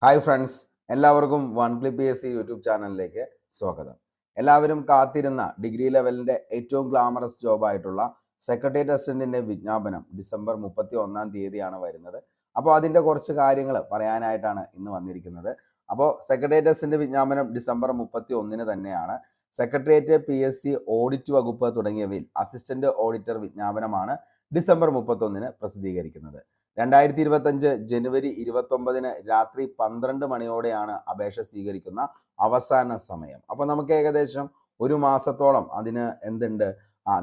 Hi friends, എല്ലാവർക്കും one clip P S C YouTube ചാനലിലേക്ക് സ്വാഗതം. എല്ലാവരും കാത്തിരുന്ന ഡിഗ്രി ലെവലിൻ്റെ ഏറ്റവും ഗ്ലാമറസ് ജോബായിട്ടുള്ള സെക്രട്ടേറിയറ്റ് അസിസ്റ്റൻറ്റിൻ്റെ വിജ്ഞാപനം ഡിസംബർ 31 വരുന്നത്. അപ്പോൾ അതിൻ്റെ കുറച്ച് കാര്യങ്ങൾ പറയാനായിട്ടാണ് ഇന്ന് വന്നിരിക്കുന്നത്. അപ്പോൾ സെക്രട്ടേറിയറ്റ് അസിസ്റ്റൻറ്റ് വിജ്ഞാപനം ഡിസംബർ 31 തന്നെയാണ്. സെക്രട്ടേറിയറ്റ്, PSC, ഓഡിറ്റ് വകുപ്പ് തുടങ്ങിയവയിൽ അസിസ്റ്റന്റ് ഓഡിറ്റർ വിജ്ഞാപനമാണ് ഡിസംബർ 31 പ്രസിദ്ധീകരിക്കുന്നത്. 2025 ജനുവരി 29 രാത്രി 12 മണിയോടെയാണ് അപേക്ഷ സ്വീകരിക്കുന്ന അവസാന സമയം. അപ്പോൾ നമുക്ക് ഏകദേശം ഒരു മാസത്തോളം അതിന് എന്തുണ്ട്,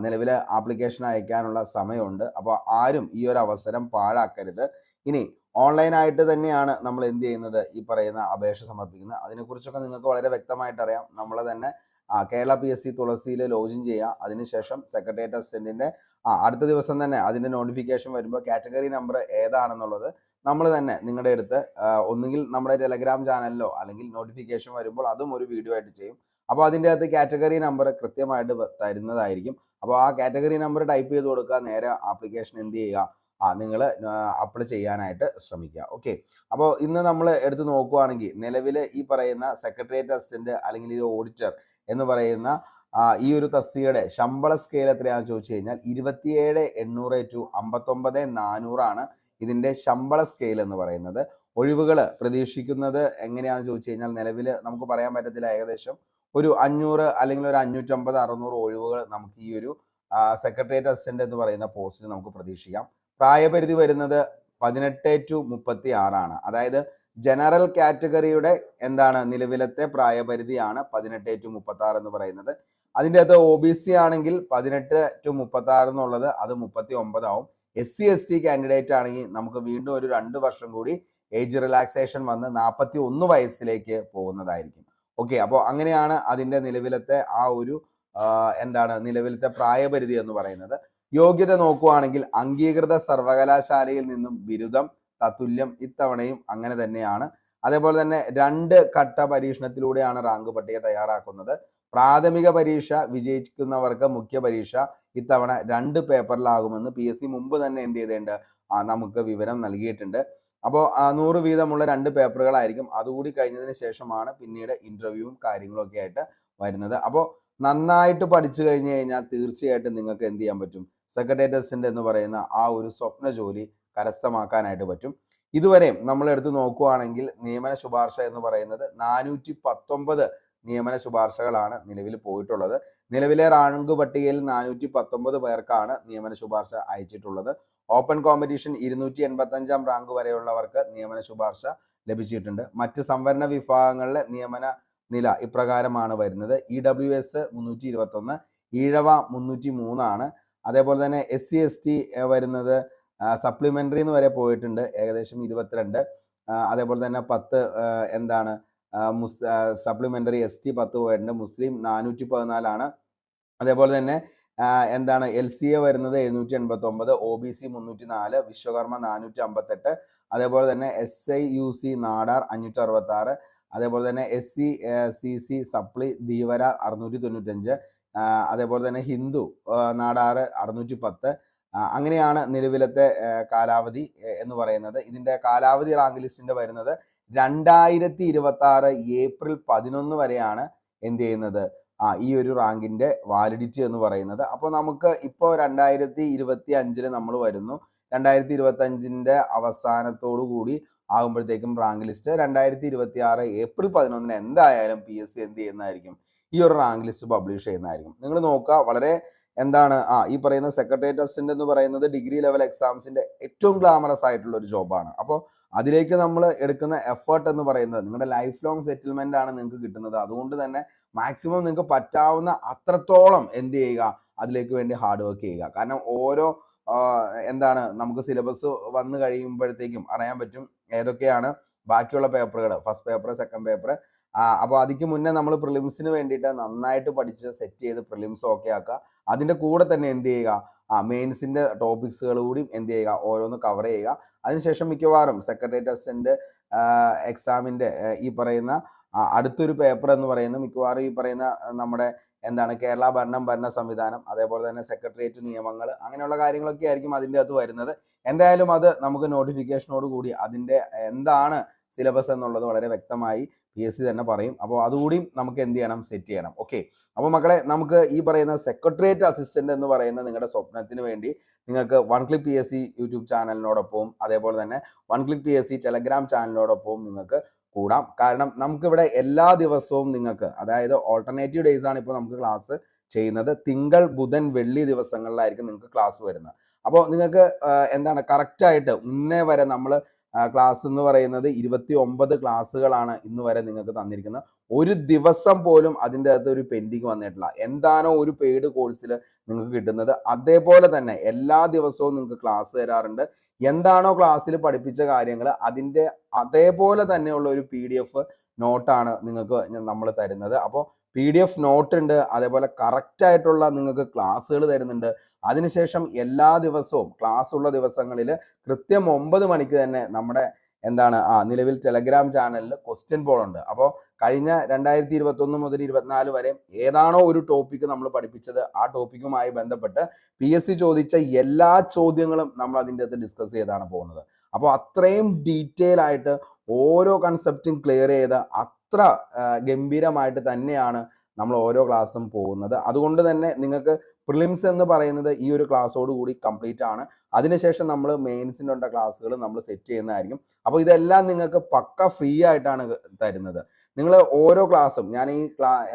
നിലവിലെ ആപ്ലിക്കേഷൻ അയക്കാനുള്ള സമയമുണ്ട്. അപ്പോൾ ആരും ഈ ഒരു അവസരം പാഴാക്കരുത്. ഇനി ഓൺലൈനായിട്ട് തന്നെയാണ് നമ്മൾ എന്ത് ചെയ്യുന്നത്, ഈ പറയുന്ന അപേക്ഷ സമർപ്പിക്കുന്നത്. അതിനെക്കുറിച്ചൊക്കെ നിങ്ങൾക്ക് വളരെ വ്യക്തമായിട്ട് അറിയാം. നമ്മൾ തന്നെ കേരള PSC തുളസിയിൽ ലോഗിൻ ചെയ്യുക. അതിനുശേഷം സെക്രട്ടേറിയറ്റ് അസിസ്റ്റന്റിന്റെ അടുത്ത ദിവസം തന്നെ അതിന്റെ നോട്ടിഫിക്കേഷൻ വരുമ്പോൾ കാറ്റഗറി നമ്പർ ഏതാണെന്നുള്ളത് നമ്മൾ തന്നെ നിങ്ങളുടെ അടുത്ത് ഒന്നുകിൽ നമ്മുടെ ടെലഗ്രാം ചാനലിലോ അല്ലെങ്കിൽ നോട്ടിഫിക്കേഷൻ വരുമ്പോൾ അതും ഒരു വീഡിയോ ആയിട്ട് ചെയ്യും. അപ്പോൾ അതിൻ്റെ അകത്ത് കാറ്റഗറി നമ്പർ കൃത്യമായിട്ട് തരുന്നതായിരിക്കും. അപ്പോൾ ആ കാറ്റഗറി നമ്പർ ടൈപ്പ് ചെയ്ത് കൊടുക്കുക, നേരെ ആപ്ലിക്കേഷൻ എന്ത് ചെയ്യുക, നിങ്ങൾ അപ്ലൈ ചെയ്യാനായിട്ട് ശ്രമിക്കുക. ഓക്കെ, അപ്പോൾ ഇന്ന് നമ്മൾ എടുത്ത് നോക്കുകയാണെങ്കിൽ നിലവിൽ ഈ പറയുന്ന സെക്രട്ടേറിയറ്റ് അസിസ്റ്റന്റ് അല്ലെങ്കിൽ ഈ ഓഡിറ്റർ എന്ന് പറയുന്ന ഈ ഒരു തസ്തികയുടെ ശമ്പള സ്കെയിൽ എത്രയാണെന്ന് ചോദിച്ചു കഴിഞ്ഞാൽ 27,800 ടു 59,400 ഇതിൻ്റെ ശമ്പള സ്കെയിൽ എന്ന് പറയുന്നത്. ഒഴിവുകൾ പ്രതീക്ഷിക്കുന്നത് എങ്ങനെയാണെന്ന് ചോദിച്ചു കഴിഞ്ഞാൽ നിലവിൽ നമുക്ക് പറയാൻ പറ്റത്തില്ല. ഏകദേശം ഒരു 500 അല്ലെങ്കിൽ ഒരു 550, 600 ഒഴിവുകൾ നമുക്ക് ഈ ഒരു സെക്രട്ടേറിയറ്റ് അസിസ്റ്റന്റ് എന്ന് പറയുന്ന പോസ്റ്റിൽ നമുക്ക് പ്രതീക്ഷിക്കാം. പ്രായപരിധി വരുന്നത് 18 ടു 36 അതായത് ജനറൽ കാറ്റഗറിയുടെ നിലവിലത്തെ പ്രായപരിധിയാണ് 18 ടു 36 എന്ന് പറയുന്നത്. അതിൻ്റെ അകത്ത് OBC ആണെങ്കിൽ 18 ടു 36 എന്നുള്ളത് അത് 39 ആവും. SC/ST കാൻഡിഡേറ്റ് ആണെങ്കിൽ നമുക്ക് വീണ്ടും ഒരു 2 വർഷം കൂടി ഏജ് റിലാക്സേഷൻ വന്ന് 41 വയസ്സിലേക്ക് പോകുന്നതായിരിക്കും. ഓക്കെ, അപ്പോൾ അങ്ങനെയാണ് അതിൻ്റെ നിലവിലത്തെ ആ ഒരു നിലവിലത്തെ പ്രായപരിധി എന്ന് പറയുന്നത്. യോഗ്യത നോക്കുകയാണെങ്കിൽ അംഗീകൃത സർവകലാശാലയിൽ നിന്നും ബിരുദം, തത്തുല്യം ഇത്തവണയും അങ്ങനെ തന്നെയാണ്. അതേപോലെ തന്നെ 2 ഘട്ട പരീക്ഷണത്തിലൂടെയാണ് റാങ്ക് പട്ടിക തയ്യാറാക്കുന്നത്. പ്രാഥമിക പരീക്ഷ വിജയിക്കുന്നവർക്ക് മുഖ്യ പരീക്ഷ ഇത്തവണ 2 പേപ്പറിലാകുമെന്ന് PSC മുമ്പ് തന്നെ എന്ത് ചെയ്തിട്ടുണ്ട്, നമുക്ക് വിവരം നൽകിയിട്ടുണ്ട്. അപ്പോൾ 100 വീതമുള്ള 2 പേപ്പറുകളായിരിക്കും. അതുകൂടി കഴിഞ്ഞതിന് ശേഷമാണ് പിന്നീട് ഇന്റർവ്യൂവും കാര്യങ്ങളും ഒക്കെ ആയിട്ട് വരുന്നത്. അപ്പോൾ നന്നായിട്ട് പഠിച്ചു കഴിഞ്ഞു കഴിഞ്ഞാൽ തീർച്ചയായിട്ടും നിങ്ങൾക്ക് എന്ത് ചെയ്യാൻ പറ്റും, സെക്രട്ടേറിയറ്റ് അസിസ്റ്റന്റ് എന്ന് പറയുന്ന ആ ഒരു സ്വപ്ന ജോലി കരസ്ഥമാക്കാനായിട്ട് പറ്റും. ഇതുവരെ നമ്മൾ എടുത്ത് നോക്കുകയാണെങ്കിൽ നിയമന ശുപാർശ എന്ന് പറയുന്നത് 419 നിയമന ശുപാർശകളാണ് നിലവിൽ പോയിട്ടുള്ളത്. നിലവിലെ റാങ്ക് പട്ടികയിൽ 419 പേർക്കാണ് നിയമന ശുപാർശ അയച്ചിട്ടുള്ളത്. ഓപ്പൺ കോമ്പറ്റീഷൻ 285 റാങ്ക് വരെയുള്ളവർക്ക് നിയമന ശുപാർശ ലഭിച്ചിട്ടുണ്ട്. മറ്റ് സംവരണ വിഭാഗങ്ങളിലെ നിയമന നില ഇപ്രകാരമാണ് വരുന്നത്. EWS 321, ഈഴവ 303 അതേപോലെ തന്നെ SC/ST വരുന്നത് സപ്ലിമെന്ററി എന്ന് വരെ പോയിട്ടുണ്ട്, ഏകദേശം 22. അതേപോലെ തന്നെ 10 സപ്ലിമെന്ററി ST 10 പോയിട്ടുണ്ട്. മുസ്ലിം 414 അതേപോലെ തന്നെ LCA വരുന്നത് 789, OBC 304, വിശ്വകർമ്മ 458, അതേപോലെ തന്നെ SIUC നാടാർ 566, അതേപോലെ തന്നെ SC/CC സപ്ലി ധീവര 695, അതേപോലെ തന്നെ ഹിന്ദു നാടാർ 610. അങ്ങനെയാണ് നിലവിലത്തെ കാലാവധി എന്ന് പറയുന്നത്. ഇതിൻ്റെ കാലാവധി റാങ്ക് ലിസ്റ്റിൻ്റെ വരുന്നത് 2026 ഏപ്രിൽ 11 വരെയാണ് എന്ത് ചെയ്യുന്നത്, ഈ ഒരു റാങ്കിൻ്റെ വാലിഡിറ്റി എന്ന് പറയുന്നത്. അപ്പോൾ നമുക്ക് ഇപ്പോൾ 2025 നമ്മൾ വരുന്നു. 2025 അവസാനത്തോടു കൂടി ആകുമ്പോഴത്തേക്കും റാങ്ക് ലിസ്റ്റ് 2026 ഏപ്രിൽ 11 എന്തായാലും PSC എന്ത് ചെയ്യുന്നതായിരിക്കും, ഈ ഒരു റാങ്ക് ലിസ്റ്റ് പബ്ലിഷ് ചെയ്യുന്നതായിരിക്കും. നിങ്ങൾ നോക്കുക, വളരെ ഈ പറയുന്ന സെക്രട്ടേറിയറ്റ് അസിസ്റ്റന്റ് എന്ന് പറയുന്നത് ഡിഗ്രി ലെവൽ എക്സാംസിന്റെ ഏറ്റവും ഗ്ലാമറസ് ആയിട്ടുള്ള ഒരു ജോബാണ്. അപ്പോൾ അതിലേക്ക് നമ്മൾ എടുക്കുന്ന എഫേർട്ട് എന്ന് പറയുന്നത് നിങ്ങളുടെ ലൈഫ് ലോങ് സെറ്റിൽമെന്റ് ആണ് നിങ്ങൾക്ക് കിട്ടുന്നത്. അതുകൊണ്ട് തന്നെ മാക്സിമം നിങ്ങൾക്ക് പറ്റാവുന്ന അത്രത്തോളം എന്ത് ചെയ്യുക, അതിലേക്ക് വേണ്ടി ഹാർഡ് വർക്ക് ചെയ്യുക. കാരണം ഓരോ നമുക്ക് സിലബസ് വന്നു കഴിയുമ്പോഴത്തേക്കും അറിയാൻ പറ്റും ഏതൊക്കെയാണ് ബാക്കിയുള്ള പേപ്പറുകൾ, ഫസ്റ്റ് പേപ്പർ, സെക്കൻഡ് പേപ്പർ. അപ്പോൾ അതിക്ക് മുന്നേ നമ്മൾ പ്രിലിംസിന് വേണ്ടിയിട്ട് നന്നായിട്ട് പഠിച്ച് സെറ്റ് ചെയ്ത് പ്രിലിംസ് ഓക്കെ ആക്കുക. അതിൻ്റെ കൂടെ തന്നെ എന്ത് ചെയ്യുക, മെയിൻസിൻ്റെ ടോപ്പിക്സുകൾ കൂടി എന്ത് ചെയ്യുക, ഓരോന്ന് കവർ ചെയ്യുക. അതിനുശേഷം മിക്കവാറും സെക്രട്ടേറിയറ്റ് അസിസ്റ്റന്റ് എക്സാമിൻ്റെ ഈ പറയുന്ന അടുത്തൊരു പേപ്പർ എന്ന് പറയുന്നത് മിക്കവാറും ഈ പറയുന്ന നമ്മുടെ കേരള ഭരണ സംവിധാനം, അതേപോലെ തന്നെ സെക്രട്ടേറിയറ്റ് നിയമങ്ങൾ, അങ്ങനെയുള്ള കാര്യങ്ങളൊക്കെ ആയിരിക്കും അതിൻ്റെ അകത്ത് വരുന്നത്. എന്തായാലും അത് നമുക്ക് നോട്ടിഫിക്കേഷനോട് കൂടി അതിൻ്റെ സിലബസ് എന്നുള്ളത് വളരെ വ്യക്തമായി PSC തന്നെ പറയും. അപ്പോൾ അതുകൂടി നമുക്ക് എന്ത് ചെയ്യണം, സെറ്റ് ചെയ്യണം. ഓക്കെ, അപ്പോൾ മക്കളെ നമുക്ക് ഈ പറയുന്ന സെക്രട്ടേറിയറ്റ് അസിസ്റ്റന്റ് എന്ന് പറയുന്ന നിങ്ങളുടെ സ്വപ്നത്തിന് വേണ്ടി നിങ്ങൾക്ക് വൺ ക്ലിക്ക് PSC യൂട്യൂബ് ചാനലിനോടൊപ്പവും അതേപോലെ തന്നെ വൺ ക്ലിക്ക് PSC ടെലഗ്രാം ചാനലിനോടൊപ്പവും നിങ്ങൾക്ക് കൂടാം. കാരണം നമുക്കിവിടെ എല്ലാ ദിവസവും നിങ്ങൾക്ക്, അതായത് ഓൾട്ടർനേറ്റീവ് ഡേയ്സ് ആണ് ഇപ്പോൾ നമുക്ക് ക്ലാസ് ചെയ്യുന്നത്. തിങ്കൾ, ബുധൻ, വെള്ളി ദിവസങ്ങളിലായിരിക്കും നിങ്ങൾക്ക് ക്ലാസ് വരുന്നത്. അപ്പോൾ നിങ്ങൾക്ക് എന്താണ് കറക്റ്റായിട്ട് ഇന്നേ വരെ നമ്മൾ ക്ലാസ് എന്ന് പറയുന്നത് 29 ക്ലാസ്സുകളാണ് ഇന്ന് വരെ നിങ്ങൾക്ക് തന്നിരിക്കുന്നത്. ഒരു ദിവസം പോലും അതിൻ്റെ അകത്ത് ഒരു പെൻഡിങ് വന്നിട്ടില്ല. എന്താണോ ഒരു പെയ്ഡ് കോഴ്സിൽ നിങ്ങൾക്ക് കിട്ടുന്നത് അതേപോലെ തന്നെ എല്ലാ ദിവസവും നിങ്ങൾക്ക് ക്ലാസ് തരാറുണ്ട്. എന്താണോ ക്ലാസ്സിൽ പഠിപ്പിച്ച കാര്യങ്ങൾ അതിൻ്റെ അതേപോലെ തന്നെയുള്ള ഒരു PDF നോട്ടാണ് നിങ്ങൾക്ക് നമ്മൾ തരുന്നത്. അപ്പോൾ PDF നോട്ട് ഉണ്ട്, അതേപോലെ കറക്റ്റ് ആയിട്ടുള്ള നിങ്ങൾക്ക് ക്ലാസ്സുകൾ തരുന്നുണ്ട്. അതിനുശേഷം എല്ലാ ദിവസവും ക്ലാസ് ഉള്ള ദിവസങ്ങളിൽ കൃത്യം 9 മണിക്ക് തന്നെ നമ്മുടെ എന്താണ് നിലവിൽ ടെലഗ്രാം ചാനലിൽ ക്വസ്റ്റ്യൻ പോൾ ഉണ്ട്. അപ്പോൾ കഴിഞ്ഞ 2021 മുതൽ 24 വരെ ഏതാണോ ഒരു ടോപ്പിക്ക് നമ്മൾ പഠിപ്പിച്ചത് ആ ടോപ്പിക്കുമായി ബന്ധപ്പെട്ട് PSC ചോദിച്ച എല്ലാ ചോദ്യങ്ങളും നമ്മൾ അതിൻ്റെ അകത്ത് ഡിസ്കസ് ചെയ്താണ് പോകുന്നത്. അപ്പോൾ അത്രയും ഡീറ്റെയിൽ ആയിട്ട് ഓരോ കൺസെപ്റ്റും ക്ലിയർ ചെയ്ത് അത്ര ഗംഭീരമായിട്ട് തന്നെയാണ് നമ്മൾ ഓരോ ക്ലാസ്സും പോകുന്നത്. അതുകൊണ്ട് തന്നെ നിങ്ങൾക്ക് പ്രിലിംസ് എന്ന് പറയുന്നത് ഈ ഒരു ക്ലാസ്സോട് കൂടി കംപ്ലീറ്റ് ആണ്. അതിനുശേഷം നമ്മൾ മെയിൻസിനുള്ള ക്ലാസ്സുകൾ നമ്മൾ സെറ്റ് ചെയ്യുന്നതായിരിക്കും. അപ്പോൾ ഇതെല്ലാം നിങ്ങൾക്ക് പക്ക ഫ്രീ ആയിട്ടാണ് തരുന്നത്. നിങ്ങൾ ഓരോ ക്ലാസ്സും ഞാൻ ഈ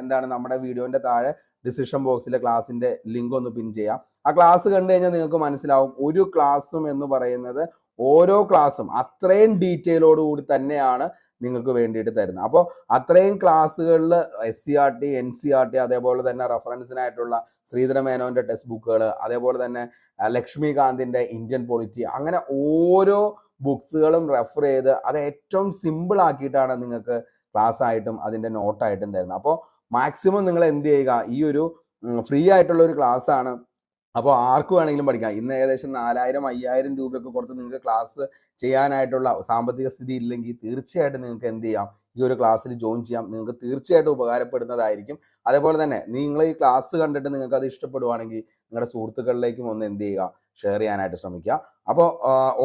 എന്താണ് നമ്മുടെ വീഡിയോന്റെ താഴെ ഡിസ്ക്രിപ്ഷൻ ബോക്സിൽ ക്ലാസ്സിന്റെ ലിങ്ക് ഒന്ന് പിൻ ചെയ്യാം. ആ ക്ലാസ് കണ്ടു കഴിഞ്ഞാൽ നിങ്ങൾക്ക് മനസ്സിലാവും ഒരു ക്ലാസ്സും എന്ന് പറയുന്നത് ഓരോ ക്ലാസ്സും അത്രയും ഡീറ്റെയിലോട് കൂടി തന്നെയാണ് നിങ്ങൾക്ക് വേണ്ടിയിട്ട് തരുന്നത്. അപ്പോൾ അത്രയും ക്ലാസ്സുകളിൽ SCRT, NCRT, അതേപോലെ തന്നെ റെഫറൻസിനായിട്ടുള്ള ശ്രീധര മേനോന്റെ ടെക്സ്റ്റ് ബുക്കുകൾ, അതേപോലെ തന്നെ ലക്ഷ്മികാന്തിന്റെ ഇന്ത്യൻ പൊളിറ്റി, അങ്ങനെ ഓരോ ബുക്സുകളും റെഫർ ചെയ്ത് അത് ഏറ്റവും സിമ്പിൾ ആക്കിയിട്ടാണ് നിങ്ങൾക്ക് ക്ലാസ് ആയിട്ടും അതിൻ്റെ നോട്ടായിട്ടും തരുന്നത്. അപ്പോൾ മാക്സിമം നിങ്ങൾ എന്ത് ചെയ്യുക, ഈ ഒരു ഫ്രീ ആയിട്ടുള്ള ഒരു ക്ലാസ് ആണ്. അപ്പോൾ ആർക്ക് വേണമെങ്കിലും പഠിക്കാം. ഇന്ന് ഏകദേശം 4000-5000 രൂപയൊക്കെ കൊടുത്ത് നിങ്ങൾക്ക് ക്ലാസ് ചെയ്യാനായിട്ടുള്ള സാമ്പത്തിക സ്ഥിതി ഇല്ലെങ്കിൽ തീർച്ചയായിട്ടും നിങ്ങൾക്ക് എന്ത് ചെയ്യാം, ഈ ഒരു ക്ലാസ്സിൽ ജോയിൻ ചെയ്യാം. നിങ്ങൾക്ക് തീർച്ചയായിട്ടും ഉപകാരപ്പെടുന്നതായിരിക്കും. അതേപോലെ തന്നെ നിങ്ങൾ ഈ ക്ലാസ് കണ്ടിട്ട് നിങ്ങൾക്ക് അത് ഇഷ്ടപ്പെടുവാണെങ്കിൽ നിങ്ങളുടെ സുഹൃത്തുക്കളിലേക്കും ഒന്ന് എന്ത് ചെയ്യുക, ഷെയർ ചെയ്യാനായിട്ട് ശ്രമിക്കുക. അപ്പോൾ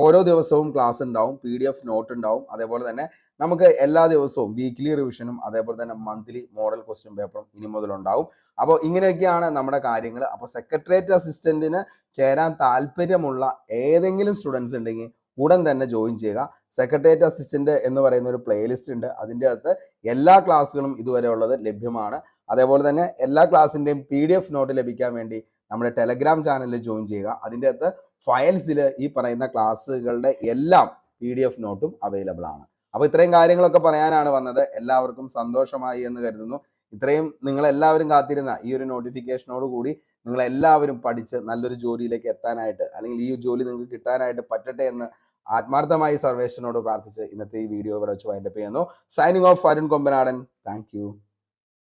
ഓരോ ദിവസവും ക്ലാസ് ഉണ്ടാവും, PDF നോട്ട് ഉണ്ടാവും. അതേപോലെ തന്നെ നമുക്ക് എല്ലാ ദിവസവും വീക്ക്ലി റിവിഷനും അതേപോലെ തന്നെ മന്ത്ലി മോഡൽ ക്വസ്റ്റ്യൻ പേപ്പറും ഇനി മുതലുണ്ടാവും. അപ്പോൾ ഇങ്ങനെയൊക്കെയാണ് നമ്മുടെ കാര്യങ്ങൾ. അപ്പോൾ സെക്രട്ടേറിയറ്റ് അസിസ്റ്റന്റിന് ചേരാൻ താല്പര്യമുള്ള ഏതെങ്കിലും സ്റ്റുഡൻസ് ഉണ്ടെങ്കിൽ ഉടൻ തന്നെ ജോയിൻ ചെയ്യുക. സെക്രട്ടേറിയറ്റ് അസിസ്റ്റന്റ് എന്ന് പറയുന്ന ഒരു പ്ലേലിസ്റ്റ് ഉണ്ട്. അതിൻ്റെ അകത്ത് എല്ലാ ക്ലാസ്സുകളും ഇതുവരെ ഉള്ളത് ലഭ്യമാണ്. അതേപോലെ തന്നെ എല്ലാ ക്ലാസ്സിൻ്റെയും PDF നോട്ട് ലഭിക്കാൻ വേണ്ടി നമ്മുടെ ടെലഗ്രാം ചാനലിൽ ജോയിൻ ചെയ്യുക. അതിൻ്റെ അകത്ത് ഫയൽസിൽ ഈ പറയുന്ന ക്ലാസ്സുകളുടെ എല്ലാം PDF നോട്ടും അവൈലബിൾ ആണ്. അപ്പോൾ ഇത്രയും കാര്യങ്ങളൊക്കെ പറയാനാണ് വന്നത്. എല്ലാവർക്കും സന്തോഷമായി എന്ന് കരുതുന്നു. ഇത്രയും നിങ്ങളെല്ലാവരും കാത്തിരുന്ന ഈ ഒരു നോട്ടിഫിക്കേഷനോട് കൂടി നിങ്ങളെല്ലാവരും പഠിച്ച് നല്ലൊരു ജോലിയിലേക്ക് എത്താനായിട്ട്, അല്ലെങ്കിൽ ഈ ജോലി നിങ്ങൾക്ക് കിട്ടാനായിട്ട് പറ്റട്ടെ എന്ന് ആത്മാർത്ഥമായി സർവേശ്വരനോട് പ്രാർത്ഥിച്ച് ഇന്നത്തെ ഈ വീഡിയോ ഇവിടെ വെച്ച് വൈൻഡപ്പ് ചെയ്യുന്നു. Signing off, Arun Kombanadan. Thank you.